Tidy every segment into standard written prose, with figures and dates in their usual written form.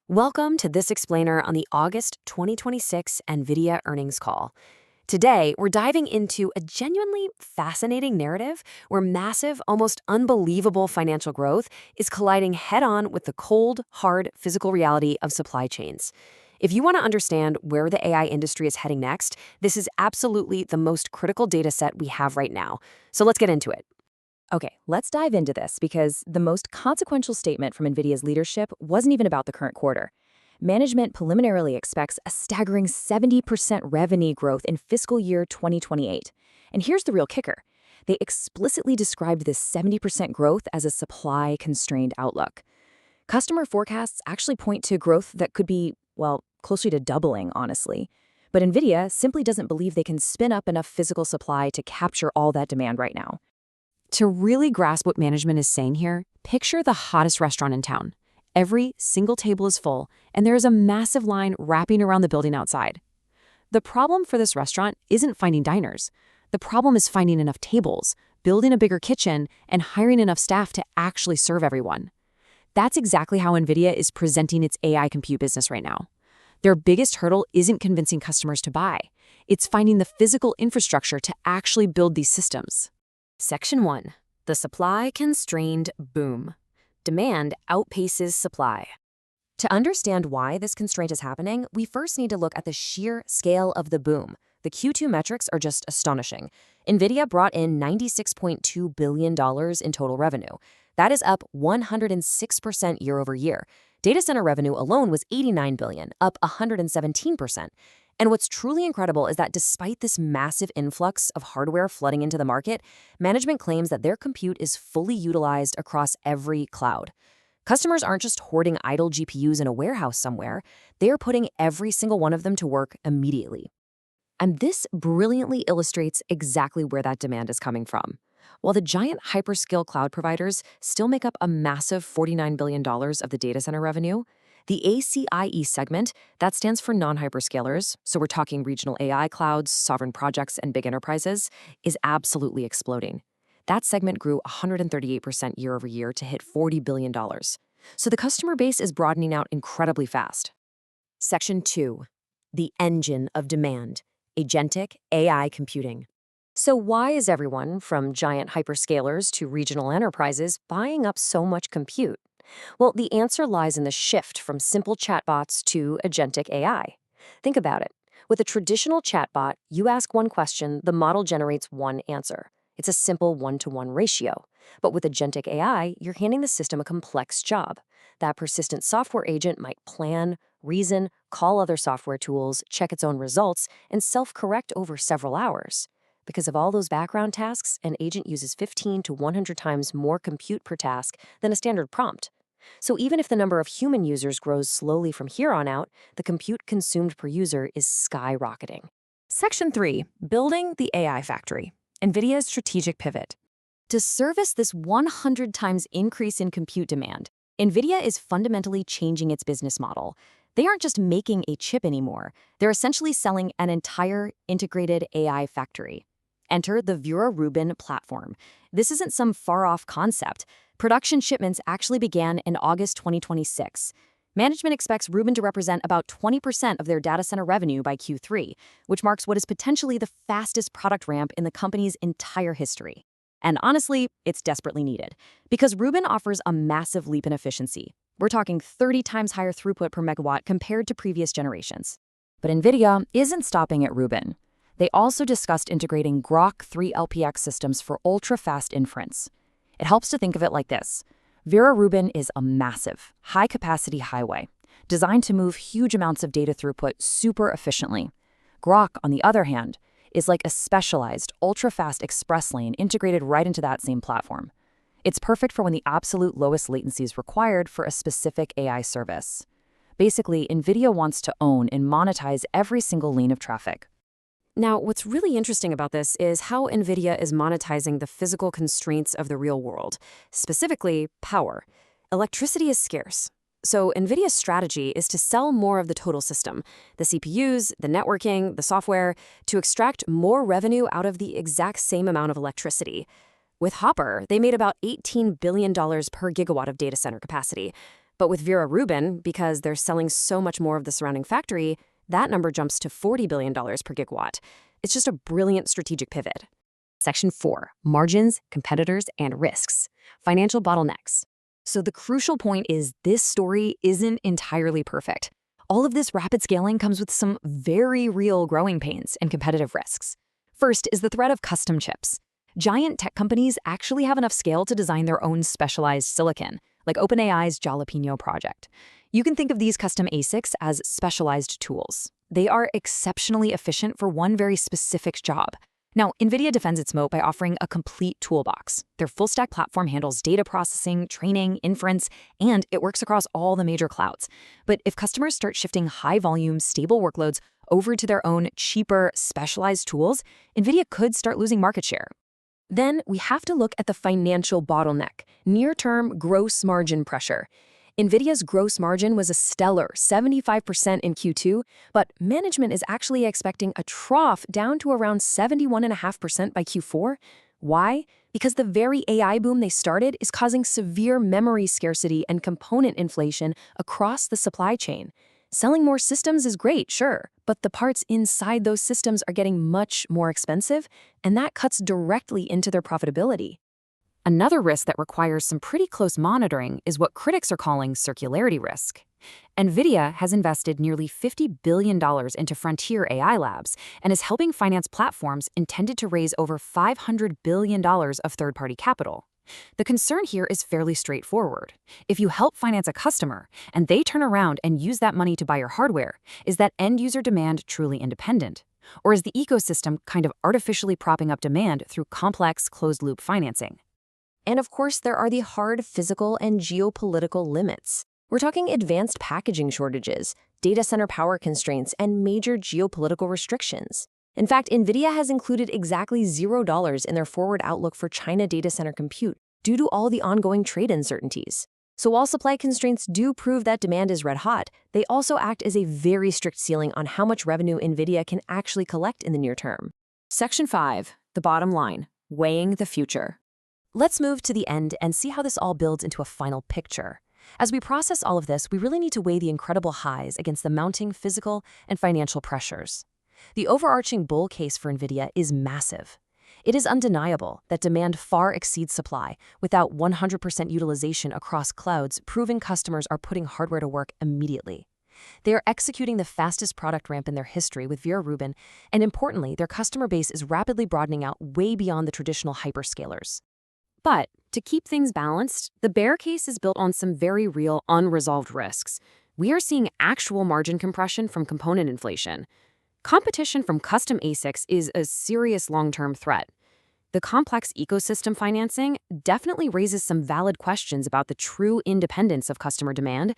Welcome to this explainer on the August 2026 Nvidia earnings call. Today, we're diving into a genuinely fascinating narrative where massive, almost unbelievable financial growth is colliding head-on with the cold, hard physical reality of supply chains. If you want to understand where the AI industry is heading next, this is absolutely the most critical data set we have right now. So let's get into it. Okay, let's dive into this because the most consequential statement from NVIDIA's leadership wasn't even about the current quarter. Management preliminarily expects a staggering 70% revenue growth in fiscal year 2028. And here's the real kicker. They explicitly described this 70% growth as a supply-constrained outlook. Customer forecasts actually point to growth that could be, well, closer to doubling, honestly. But NVIDIA simply doesn't believe they can spin up enough physical supply to capture all that demand right now. To really grasp what management is saying here, picture the hottest restaurant in town. Every single table is full, and there is a massive line wrapping around the building outside. The problem for this restaurant isn't finding diners. The problem is finding enough tables, building a bigger kitchen, and hiring enough staff to actually serve everyone. That's exactly how Nvidia is presenting its AI compute business right now. Their biggest hurdle isn't convincing customers to buy. It's finding the physical infrastructure to actually build these systems. Section 1. The supply-constrained boom. Demand outpaces supply. To understand why this constraint is happening, we first need to look at the sheer scale of the boom. The Q2 metrics are just astonishing. Nvidia brought in $96.2 billion in total revenue. That is up 106% year over year. Data center revenue alone was $89 billion, up 117%. And what's truly incredible is that despite this massive influx of hardware flooding into the market, management claims that their compute is fully utilized across every cloud. Customers aren't just hoarding idle GPUs in a warehouse somewhere, they're putting every single one of them to work immediately. And this brilliantly illustrates exactly where that demand is coming from. While the giant hyperscale cloud providers still make up a massive $49 billion of the data center revenue, the ACIE segment, that stands for non-hyperscalers, so we're talking regional AI clouds, sovereign projects, and big enterprises, is absolutely exploding. That segment grew 138% year over year to hit $40 billion. So the customer base is broadening out incredibly fast. Section 2. The engine of demand. Agentic AI computing. So why is everyone, from giant hyperscalers to regional enterprises, buying up so much compute? Well, the answer lies in the shift from simple chatbots to agentic AI. Think about it. With a traditional chatbot, you ask one question, the model generates one answer. It's a simple one-to-one ratio. But with agentic AI, you're handing the system a complex job. That persistent software agent might plan, reason, call other software tools, check its own results, and self-correct over several hours. Because of all those background tasks, an agent uses 15 to 100 times more compute per task than a standard prompt. So even if the number of human users grows slowly from here on out, the compute consumed per user is skyrocketing. Section 3. Building the AI factory. NVIDIA's strategic pivot. To service this 100 times increase in compute demand, NVIDIA is fundamentally changing its business model. They aren't just making a chip anymore. They're essentially selling an entire integrated AI factory. Enter the Vera Rubin platform. This isn't some far-off concept. Production shipments actually began in August 2026. Management expects Rubin to represent about 20% of their data center revenue by Q3, which marks what is potentially the fastest product ramp in the company's entire history. And honestly, it's desperately needed, because Rubin offers a massive leap in efficiency. We're talking 30 times higher throughput per megawatt compared to previous generations. But NVIDIA isn't stopping at Rubin. They also discussed integrating Grok 3 LPX systems for ultra-fast inference. It helps to think of it like this. Vera Rubin is a massive, high-capacity highway, designed to move huge amounts of data throughput super efficiently. Grok, on the other hand, is like a specialized, ultra-fast express lane integrated right into that same platform. It's perfect for when the absolute lowest latency is required for a specific AI service. Basically, NVIDIA wants to own and monetize every single lane of traffic. Now, what's really interesting about this is how NVIDIA is monetizing the physical constraints of the real world, specifically power. Electricity is scarce. So NVIDIA's strategy is to sell more of the total system, the CPUs, the networking, the software, to extract more revenue out of the exact same amount of electricity. With Hopper, they made about $18 billion per gigawatt of data center capacity. But with Vera Rubin, because they're selling so much more of the surrounding factory, that number jumps to $40 billion per gigawatt. It's just a brilliant strategic pivot. Section 4, margins, competitors, and risks. Financial bottlenecks. So the crucial point is this story isn't entirely perfect. All of this rapid scaling comes with some very real growing pains and competitive risks. First is the threat of custom chips. Giant tech companies actually have enough scale to design their own specialized silicon, like OpenAI's Jalapeno project. You can think of these custom ASICs as specialized tools. They are exceptionally efficient for one very specific job. Now, Nvidia defends its moat by offering a complete toolbox. Their full-stack platform handles data processing, training, inference, and it works across all the major clouds. But if customers start shifting high-volume, stable workloads over to their own cheaper, specialized tools, Nvidia could start losing market share. Then we have to look at the financial bottleneck, near-term gross margin pressure. Nvidia's gross margin was a stellar 75% in Q2, but management is actually expecting a trough down to around 71.5% by Q4. Why? Because the very AI boom they started is causing severe memory scarcity and component inflation across the supply chain. Selling more systems is great, sure, but the parts inside those systems are getting much more expensive, and that cuts directly into their profitability. Another risk that requires some pretty close monitoring is what critics are calling circularity risk. Nvidia has invested nearly $50 billion into frontier AI labs and is helping finance platforms intended to raise over $500 billion of third-party capital. The concern here is fairly straightforward. If you help finance a customer and they turn around and use that money to buy your hardware, is that end-user demand truly independent? Or is the ecosystem kind of artificially propping up demand through complex, closed-loop financing? And of course, there are the hard physical and geopolitical limits. We're talking advanced packaging shortages, data center power constraints, and major geopolitical restrictions. In fact, Nvidia has included exactly $0 in their forward outlook for China data center compute due to all the ongoing trade uncertainties. So while supply constraints do prove that demand is red hot, they also act as a very strict ceiling on how much revenue Nvidia can actually collect in the near term. Section 5, the bottom line, weighing the future. Let's move to the end and see how this all builds into a final picture. As we process all of this, we really need to weigh the incredible highs against the mounting physical and financial pressures. The overarching bull case for Nvidia is massive. It is undeniable that demand far exceeds supply, without 100% utilization across clouds, proving customers are putting hardware to work immediately. They are executing the fastest product ramp in their history with Vera Rubin, and importantly, their customer base is rapidly broadening out way beyond the traditional hyperscalers. But to keep things balanced, the bear case is built on some very real unresolved risks. We are seeing actual margin compression from component inflation. Competition from custom ASICs is a serious long-term threat. The complex ecosystem financing definitely raises some valid questions about the true independence of customer demand.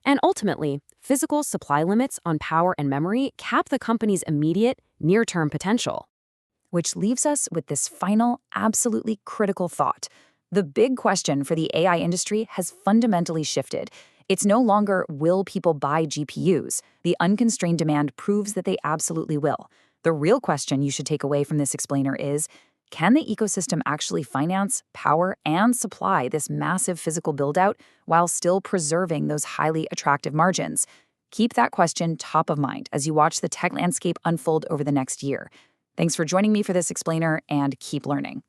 And ultimately, physical supply limits on power and memory cap the company's immediate, near-term potential. Which leaves us with this final, absolutely critical thought. The big question for the AI industry has fundamentally shifted. It's no longer, will people buy GPUs? The unconstrained demand proves that they absolutely will. The real question you should take away from this explainer is, can the ecosystem actually finance, power, and supply this massive physical build-out while still preserving those highly attractive margins? Keep that question top of mind as you watch the tech landscape unfold over the next year. Thanks for joining me for this explainer, and keep learning.